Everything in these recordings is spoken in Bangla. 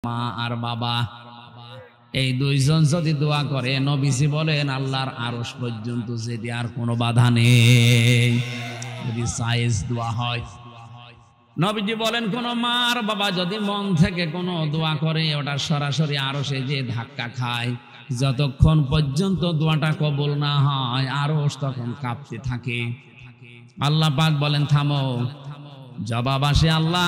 মা আর বাবা, এই দুইজন যদি দোয়া করে নবীজি বলেন আল্লাহর আরশ পর্যন্ত যেতে আর কোনো বাধা নেই, যদি সাইজ দোয়া হয়। নবীজি বলেন কোন মা আর বাবা যদি মন থেকে কোনো দোয়া করে ওটা সরাসরি আরশে যে ধাক্কা খায়, যতক্ষণ পর্যন্ত দোয়াটা কবুল না হয় আরশ তখন কাঁপতে থাকে। আল্লাহ পাক বলেন থামো, জবাব আসে আল্লাহ,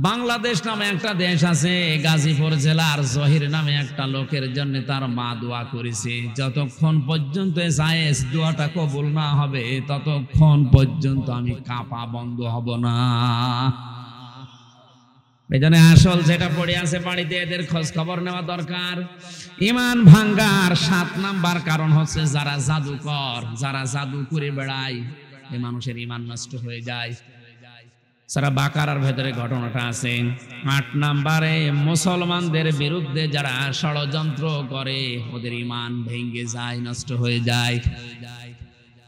বাংলাদেশ নামে একটা দেশ আছে, গাজীপুর জেলার জহির নামে একটা লোকের জন্য তার মা দোয়া করেছে, যতক্ষণ পর্যন্ত জায়েজ দোয়াটা কবুল না হবে ততক্ষণ পর্যন্ত আমি কাঁপা বন্ধ হব না। এজন্য আসল যেটা পড়ে আছে বাড়িতে এদের খোঁজ খবর নেওয়া দরকার। ঈমান ভাঙ্গার 7 নাম্বার কারণ হচ্ছে যারা জাদুকর, যারা জাদু করে বেড়ায়, এই মানুষের ঈমান নষ্ট হয়ে যায়। সূরা বাকারার ভেতরে ঘটনাটা আছে। 8 নম্বরে মুসলমানদের বিরুদ্ধে যারা ষড়যন্ত্র করে ওদের ঈমান ভেঙে যায়, নষ্ট হয়ে যায়।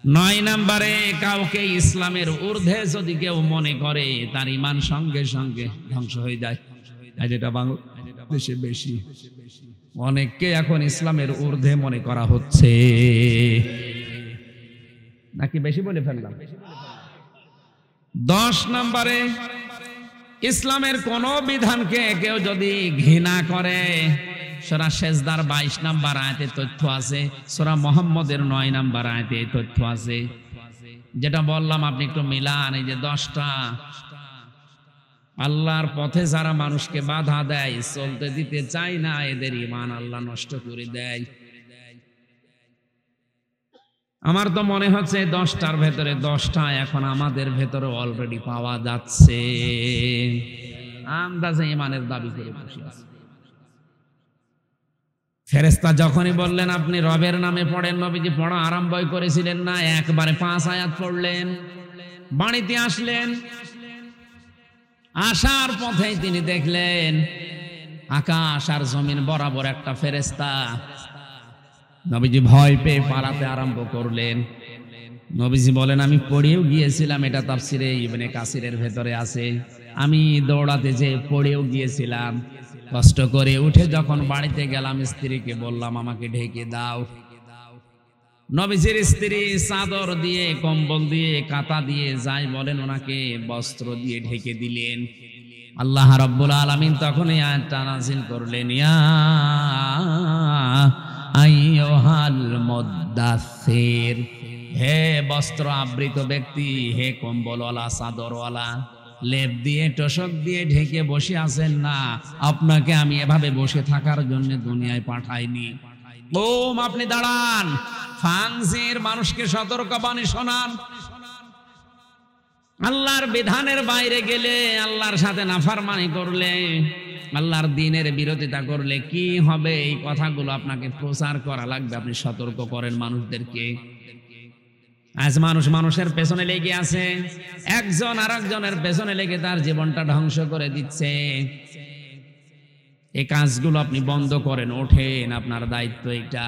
9 নম্বরে কাউকে ইসলামের ঊর্ধ্বে যদি কেউ মনে করে তার ঈমান সঙ্গে সঙ্গে ধ্বংস হয়ে যায়। যেটা বাংলাদেশে বেশি, অনেককে এখন ইসলামের ঊর্ধ্বে মনে করা হচ্ছে, নাকি বেশি বলে ফেললাম? 10 নম্বরে ইসলামের কোন বিধানকে কেউ যদি ঘৃণা করে, সূরা সেজদার 22 নম্বর আয়াতে তথ্য আছে, সূরা মুহাম্মদের 9 নম্বর আয়াতে তথ্য আছে। যেটা বললাম আপনি একটু মিলান, এই যে 10টা আল্লাহর পথে যারা মানুষকে বাধা দেয়, চলতে দিতে চায় না, এদের ঈমান আল্লাহ নষ্ট করে দেয়। আমার তো মনে হচ্ছে 10টার ভেতরে 10টা এখন আমাদের ভেতরে অলরেডি পাওয়া যাচ্ছে, আন্দাজে ঈমানের দাবি করে বসে আছে। ফেরেশতা যখনই বললেন আপনি রবের নামে পড়েন, নবীজি পড়া আরম্ভ করেছিলেন না, একবারে 5 আয়াত পড়লেন। বাড়িতে আসলেন, আসার পথেই তিনি দেখলেন আকাশ আর জমিন বরাবর একটা ফেরেশতা। নবীজি ভয় পেয়ে পালাতে আরম্ভ করলেন। নবীজি বলেন আমি পড়েও গিয়েছিলাম, এটা তাফসিরে ইবনে কাসিরের ভেতরে আছে, আমি দৌড়াতে যে পড়েও গিয়েছিলাম, কষ্ট করে উঠে যখন বাড়িতে গেলাম স্ত্রীকে বললাম আমাকে ঢেকে দাও। নবীজির স্ত্রী চাদর দিয়ে, কম্বল দিয়ে, কাঁথা দিয়ে, যাই বলেন ওনাকে বস্ত্র দিয়ে ঢেকে দিলেন। আল্লাহ রাব্বুল আলামিন তখন এই আয়াতটা নাযিল করলেন, ইয়া আইয়ুহাল মুদ্দাসসির, হে বস্ত্র আবৃত ব্যক্তি, হে কম্বলওয়ালা, চাদরওয়ালা, লেপ দিয়ে তোশক দিয়ে ঢেকে বসে আছেন না, আপনাকে আমি এভাবে বসে থাকার জন্য দুনিয়ায় পাঠাইনি। ওম আপনি দাঁড়ান, ফানজির, মানুষকে সতর্কবাণী শোনান। আল্লাহর বিধানের বাইরে গেলে, আল্লাহর সাথে নাফরমানি করলে, আল্লাহর দ্বীনের বিরোধিতা করলে কি হবে, এই কথাগুলো আপনাকে প্রচার করা লাগবে। আপনি সতর্ক করেন মানুষদেরকে। আজ মানুষ মানুষের পেছনে লেগে আছে, একজন আরেকজনের পেছনে লেগে তার জীবনটা ধ্বংস করে দিচ্ছে। এই কাজগুলো আপনি বন্ধ করেন, ওঠেন, আপনার দায়িত্ব এটা।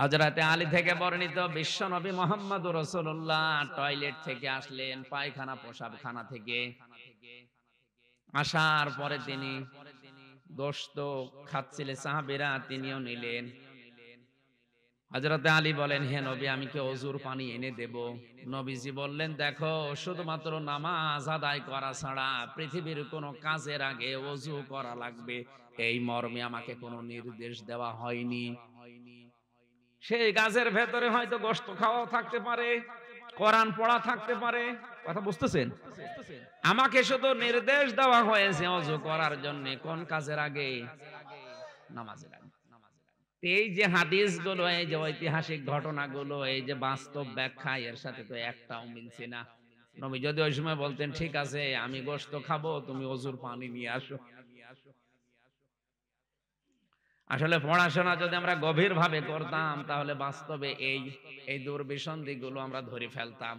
হযরতে আলী থেকে বর্ণিত, বিশ্ব নবী মুহাম্মদুর রাসূলুল্লাহ টয়লেট থেকে আসলেন, পায়খানা পেশাবখানা থেকে আসার পরে তিনি গোশত খাচ্ছিলেন, সাহাবীরা তিনিও নিলেন। হযরতে আলী বলেন হে নবী আমি কি ওযুর পানি এনে দেব? নবীজি বললেন দেখো, শুধুমাত্র নামাজ আদায় করা ছাড়া পৃথিবীর কোনো কাজের আগে ওযু করা লাগবে, এই মর্মে আমাকে কোনো নির্দেশ দেওয়া হয়নি। সেই গাছের ভেতরে হয়তো গোশত খাওয়াও থাকতে পারে, কোরআন পড়া থাকতে পারে, কথা বুঝতেছেন? আমাকে শুধু নির্দেশ দেওয়া হয়েছে ওযু করার জন্য, কোন কাজের আগে? নামাজের আগে। এই যে হাদিসগুলো, এই যে ঐতিহাসিক ঘটনাগুলো, এই যে বাস্তব ব্যাখ্যা, এর সাথে তো একটাও মিলছে না। নবী যদি ওই সময় বলতেন ঠিক আছে আমি গোশত খাবো, তুমি ওযুর পানি নিয়ে আসো। আসলে পড়াশোনা যদি আমরা গভীর ভাবে করতাম তাহলে বাস্তবে এই দুর্বিসন্ধিগুলো আমরা ধরে ফেলতাম।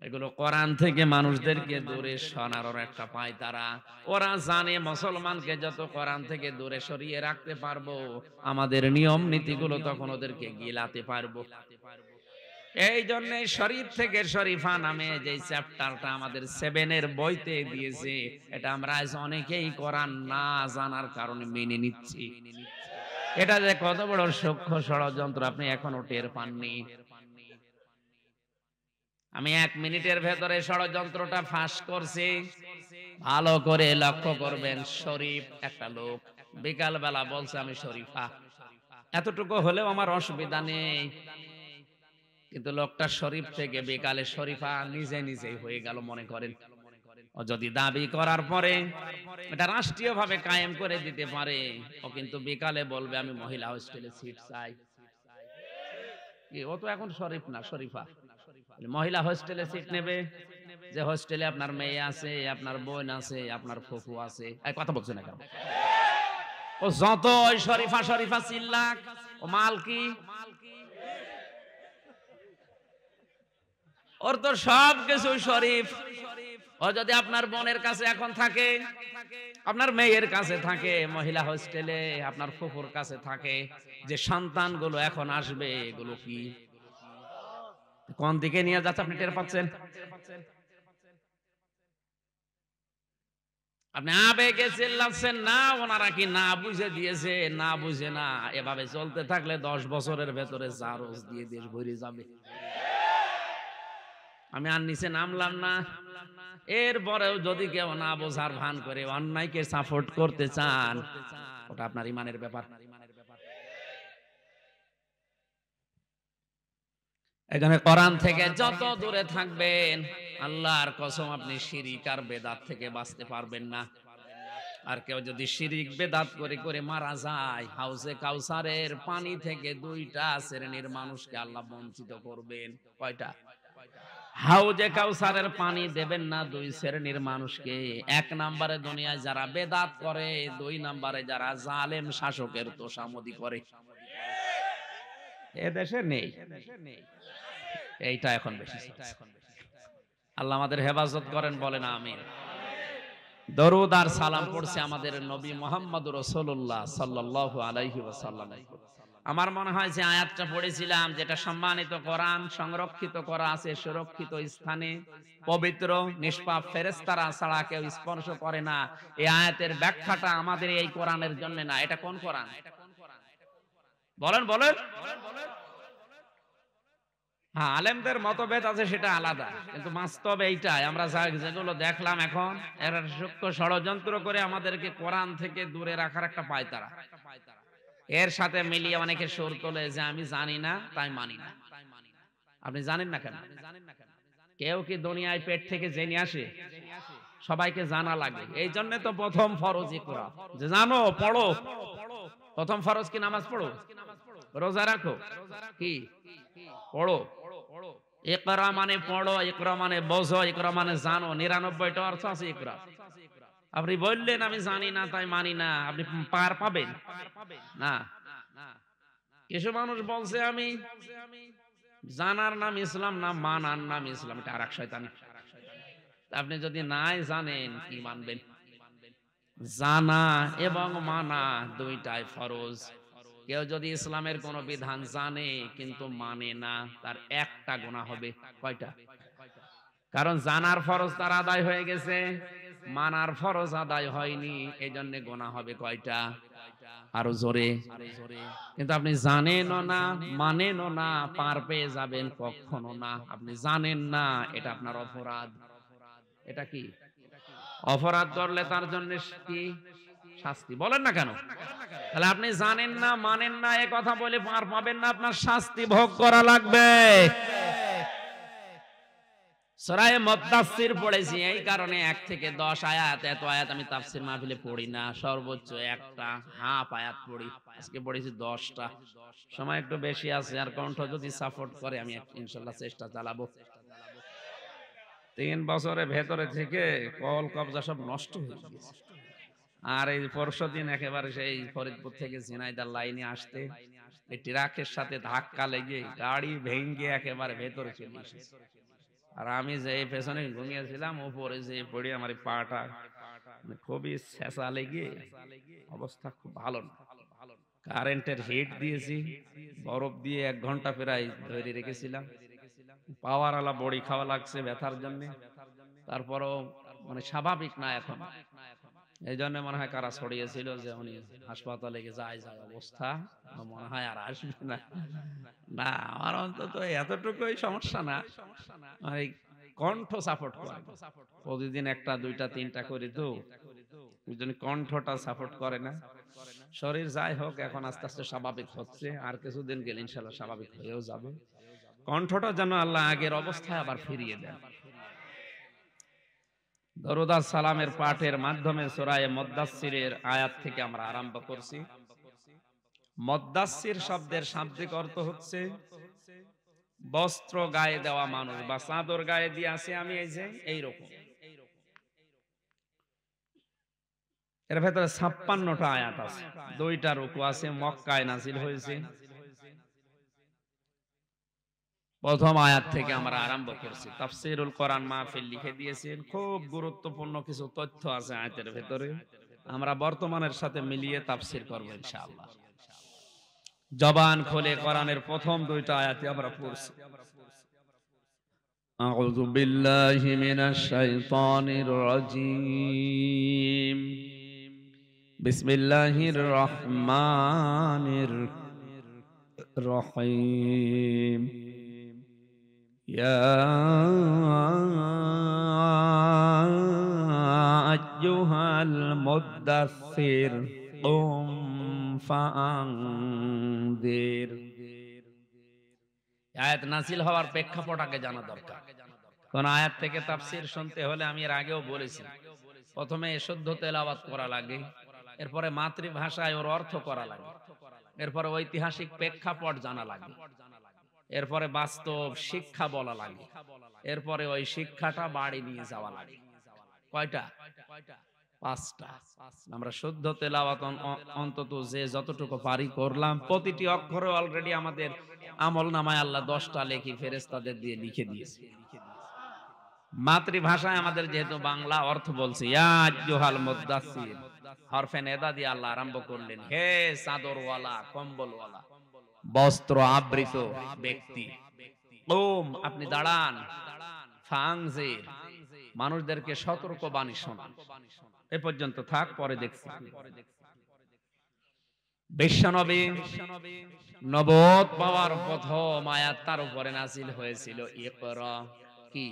এগুলো কোরআন থেকে মানুষদেরকে দূরে সরানোর একটা পায় তারা। ওরা জানে মুসলমানকে যত কোরআন থেকে দূরে সরিয়ে রাখতে পারবো, আমাদের নিয়ম নীতিগুলো তখন ওদেরকে গিলাতে পারবো। এই জন্য শরীফ থেকে শরীফা নামে যে চ্যাপ্টারটা আমাদের 7 এর বইতে দিয়েছে, এটা আমরা আজ অনেকেই কোরআন না জানার কারণে মেনে নিচ্ছি। এটা যে কত বড় সূক্ষ্ম ষড়যন্ত্র আপনি এখনো টের পাননি। আমি 1 মিনিটের ভেতরে ষড়যন্ত্রটা ফাঁস করছি। ভালো করে লক্ষ্য করবেন। শরীফ একটা লোক, বিকাল বেলা বলছে আমি শরীফা। এতটুকু হলেও আমার অসুবিধা নেই, কিন্তু লোকটা শরীফ থেকে বিকালে শরীফা নিজে নিজেই হয়ে গেল মনে করেন। ও যদি দাবি করার পরে এটা রাষ্ট্রীয়ভাবে কায়েম করে দিতে পারে, ও কিন্তু বিকালে বলবে আমি মহিলা হোস্টেলে সিট চাই। ও তো এখন শরীফ না, শরীফা। মহিলা হোস্টেলে সিট নেবে, যে হোস্টেলে আপনার মেয়ে আছে, আপনার বোন আছে, আপনার ফুফু আছে। এই কথা বলছে না কেন? ও যত ওই শরীফা শরীফা চিল্লাক, ও মাল কি? ওর তো সব কিছু শরীফ। ও যদি আপনার বোনের কাছে এখন থাকে, আপনার মেয়ের কাছে থাকে মহিলা হোস্টেলে, আপনার ফুফুর কাছে থাকে, যে সন্তানগুলো এখন আসবে এগুলো কি কোন দিকে নিয়ে যাচ্ছে আপনি টের পাচ্ছেন? আপনি আবেগে চিল্লাচ্ছেন না, ওনারা কি না বুঝে দিয়েছে? না বুঝে না। এভাবে চলতে থাকলে 10 বছরের ভেতরে জারজ দিয়ে দেশ ভরে যাবে। আমি আর নিচে নামলাম না। এরপরেও যদি কেউ না বোঝার ভান করে অন্যায়কে সাপোর্ট করতে চান, ওটা আপনার ইমানের ব্যাপার। এখানে কোরআন থেকে যত দূরে থাকবেন, আল্লাহর কসম আপনি শিরিক আর বেদাত থেকে বাঁচতে পারবেন না। আর কেউ যদি শিরিক বেদাত করে করে মারা যায়, হাউজে কাউসারের পানি থেকে 2টা শ্রেণীর মানুষকে আল্লাহ বঞ্চিত করবেন। কয়টা? হাউজে কাউসারের পানি দেবেন না 2 শ্রেণীর মানুষকে। 1 নম্বরে দুনিয়ায় যারা বেদাত করে, 2 নম্বরে যারা জালেম শাসকের তোষামদি করে। এ দেশে নেই, এইটা এখন বেশি। আল্লাহ আমাদের হেফাজত করেন, বলেন আমিন। দরুদ আর সালাম পড়ছে আমাদের নবী মুহাম্মদুর রাসূলুল্লাহ সাল্লাল্লাহু আলাইহি ওয়াসাল্লাম। আমার মনে হয় যে আয়াতটা পড়েছিলাম, যেটা সম্মানিত কোরআন সংরক্ষিত করা আছে সুরক্ষিত স্থানে, পবিত্র নিষ্পাপ ফেরেশতারা ছাড়া কেউ স্পর্শ করে না। এই আয়াতের ব্যাখ্যাটা আমাদের এই কোরআনের জন্য না। এটা কোন কোরআন? বলেন বলেন। হ্যাঁ, আলেমদের মতভেদ আছে, সেটা আলাদা, কিন্তু বাস্তব এইটাই। আমরা যেগুলো দেখলাম এখন, এরা সূক্ষ্ম ষড়যন্ত্র করে আমাদেরকে কোরআন থেকে দূরে রাখার একটা পায়তারা। এর সাথে মিলিয়ে অনেকে সুর তোলে যে আমি জানি না তাই মানি না। আপনি জানেন না কেন? কেউ কি দুনিয়ায় পেট থেকে জেনে আসে? সবাইকে জানা লাগে। এই জন্য তো প্রথম ফরজ ইকরা, যে জানো, পড়ো। প্রথম ফরজ কি নামাজ পড়ো, রোজা রাখো, কি পড়ো। ইকরা মানে পড়ো, ইকরা মানে বোঝো, ইকরা মানে জানো। 99টা অর্থ আছে ইকরা। আপনি বললেন আমি জানি না তাই মানি না, আপনি পার পাবেন না। কিছু মানুষ বলছে আমি জানার নাম ইসলাম না, মানার নাম ইসলাম। এটা আরেক শয়তানি। আপনি যদি নাই জানেন কি মানবেন? জানা এবং মানা 2টাই ফরজ। কেউ যদি ইসলামের কোন বিধান জানে কিন্তু মানে না, তার একটা গুনাহ হবে। কয়টা? কারণ জানার ফরজ তার আদায় হয়ে গেছে, মানার ফরজ আদায় হয়নি, এজন্য গুনাহ হবে কয়টা? আরো জোরে। কিন্তু আপনি জানেনও না, মানেনও না, পার পেয়ে যাবেন কখনো না। আপনি জানেন না, এটা আপনার অপরাধ। এটা কি অপরাধ করলে তার জন্য কি শাস্তি? বলেন না কেন? তাহলে আপনি জানেন না, মানেন না, এ কথা বলে পার পাবেন না, আপনার শাস্তি ভোগ করা লাগবে। সূরা মুদ্দাসসির পড়েছি, এই কারণে 1 থেকে 10 আয়াত। এত আয়াত আমি তাফসীর মাহফিলে পড়ি না, সর্বোচ্চ একটা হাফ আয়াত পড়ি। আজকে পড়েছি 10টা। সময় একটু বেশি আছে, আর কণ্ঠ যদি সাপোর্ট করে আমি ইনশাআল্লাহ চেষ্টা চালাবো। 3 বছরের ভেতরে থেকে কল কবজা সব নষ্ট হয়ে গেছে। আর এই পরশুদিন একেবারে সেই ফরিদপুর থেকে ঝিনাইদহ লাইনে আসতে এই ট্রাকের সাথে ধাক্কা লেগে গাড়ি ভেঙে একেবারে ভেতরে চলে এসেছে। আর আমি যে পেছনে ঘুমিয়েছিলাম, উপরে যে পড়ে আমার পাটা খুবই ছেঁচা লেগে অবস্থা খুব ভালো না। কারেন্টের হিট দিয়েছি, বরফ দিয়ে 1 ঘন্টা প্রায় ধরে রেখেছিলাম। পাওয়ার আলা বড়ি খাওয়া লাগছে ব্যথার জন্য, তারপরও মানে স্বাভাবিক না এখন। এই জন্য মনে হয় কারা ছড়িয়েছিল যে উনি হাসপাতালে গিয়ে যায় অবস্থা, মনে হয় আর আসবে না। না, আমার অন্তত এতটুকুই সমস্যা না, মানে কণ্ঠ সাপোর্ট করে না। প্রতিদিন একটা দুইটা তিনটা করে তো ওই জন্য কণ্ঠটা সাপোর্ট করে না। শরীর যাই হোক এখন আস্তে আস্তে স্বাভাবিক হচ্ছে, আর কিছুদিন গেলে ইনশাল্লাহ স্বাভাবিক হয়েও যাবে। কণ্ঠটা যেন আল্লাহ আগের অবস্থায় আবার ফিরিয়ে দেন। দরুদ আর সালামের পাঠের মাধ্যমে সূরা মুদ্দাসসিরের আয়াত থেকে আমরা আরম্ভ করছি। মুদ্দাসসির শব্দের শাব্দিক অর্থ হচ্ছে বস্ত্র গায়ে দেওয়া মানুষ, বা চাদর গায়ে দিয়ে আছে আমি এই যে এইরকম। এর ভেতরে 56টা আয়াত আছে, 2টা রুকু আছে, মক্কায় নাজিল হয়েছে। প্রথম আয়াত থেকে আমরা আরম্ভ করছি। তাফসীরুল কোরআন মাহফিল লিখে দিয়েছেন, খুব গুরুত্বপূর্ণ কিছু তথ্য আছে আয়াতের ভেতরে, আমরা বর্তমানের সাথে মিলিয়ে তাফসীর করব ইনশাআল্লাহ। জবান খুলে কোরআনের প্রথম 2টা আয়াতই আমরা পড়ছি। আউযু বিল্লাহি মিনাশ শাইতানির রাজীম। বিসমিল্লাহির রহমানির রহিম। ইয়া আইয়ুহাল মুদ্দাসসির কুম ফাআনযির। আয়াত নাযিল হওয়ার প্রেক্ষাপট আগে জানা দরকার। কোন আয়াত থেকে তাফসীর শুনতে হলে আমি এর আগেও বলেছি, প্রথমে শুদ্ধ তেলাওয়াত করা লাগে, এরপরে মাতৃভাষায় ওর অর্থ করা লাগে, এরপরে ঐতিহাসিক প্রেক্ষাপট জানা লাগে, এরপরে বাস্তব শিক্ষা বলা লাগে, এরপরে ওই শিক্ষাটা বাড়ি নিয়ে যাওয়া লাগে। কয়টা? 5টা। আমরা শুদ্ধ তেলাওয়াত অন্তত যে যতটুকু পারি করলাম। প্রতিটি অক্ষরে অলরেডি আমাদের আমলনামায় আল্লাহ 10টা লেখি ফেরেশতাদের দিয়ে লিখে দিয়েছে। মাতৃভাষায় আমাদের যেহেতু বাংলা, অর্থ বলছি ইয়া আইয়ুহাল মুদ্দাসসির, হরফে নেদা দিয়ে আল্লাহ আরম্ভ করলেন, হে চাদরওয়ালা, কম্বলওয়ালা, বস্ত্র আবৃত ব্যক্তি, কুম আপনি দাঁড়ান, ফাআনযির মানুষদেরকে সতর্ক বাণী শোনান। এ পর্যন্ত থাক, পরে দেখছি। বিশ্বনবী নবুয়ত পাওয়ার প্রথম আয়াত তার উপরে নাযিল হয়েছিল ইকরা। কি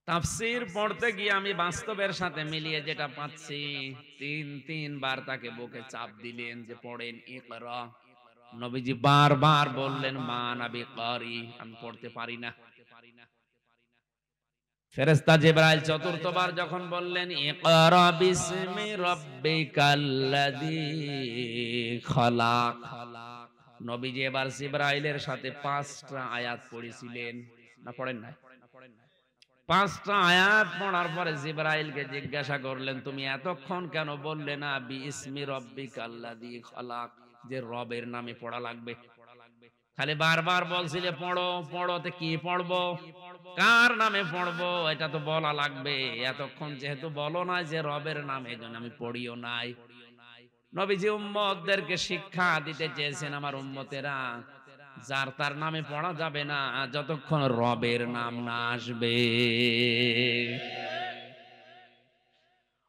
তাফসীর পড়তে গিয়ে আমি বাস্তবের সাথে মিলিয়ে যেটা পাচ্ছি, 3বার তাকে বুকে চাপ দিলেন যে পড়েন ইকরা। নবীজি বারবার বললেন মা নাবি কারি, আমি পড়তে পারি না। ফেরেশতা জিবরাইল 4বার যখন বললেন ইকরা বিসমি রাব্বিকাল্লাযী খালাক, নবীজি এবার জিবরাইলের সাথে 5টা আয়াত পড়েছিলেন। না পড়েন না? 5টা আয়াত পড়ার পরে জিবরাইলকে জিজ্ঞাসা করলেন, তুমি এতক্ষণ কেন বললে না বিসমি রাব্বিকাল্লাযী খালাক, যে রবের নামে পড়া লাগবে? খালি বারবার বলছিলে পড়ো পড়ো, তে কি পড়বো, কার নামে পড়বো, এটা তো বলা লাগবে। এতক্ষণ যেহেতু বলো না যে রবের নামে, এজন্য আমি পড়িও নাই। নবীজি উম্মতদেরকে শিক্ষা দিতে চেয়েছেন, আমার উম্মতেরা যার তার নামে পড়া যাবে না যতক্ষণ রবের নাম না আসবে।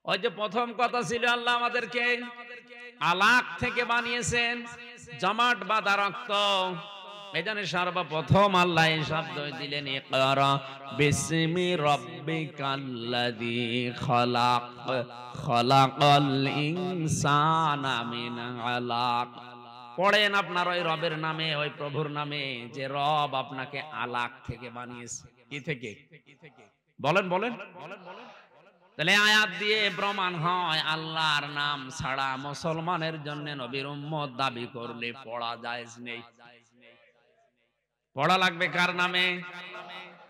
ওই যে প্রথম কথা ছিল, আল্লাহ আমাদেরকে আলাক থেকে বানিয়েছেন, জমাট বাঁধা রক্ত। এজন্য সর্বপ্রথম আল্লাহ এই শব্দ দিলেন ইকরা বিসমি রাব্বিকাল্লাযী খালাক, খালাকাল ইনসানা মিন আলাক। পড়েন আপনার ওই রবের নামে, ওই প্রভুর নামে, যে রব আপনাকে আলাক থেকে বানিয়েছে। কি থেকে? বলেন বলেন। তাহলে আয়াত দিয়ে প্রমাণ হয় আল্লাহর নাম ছাড়া মুসলমানের জন্য নবীর উম্মত দাবি করলে পড়া জায়েজ নেই। পড়া লাগবে কার নামে?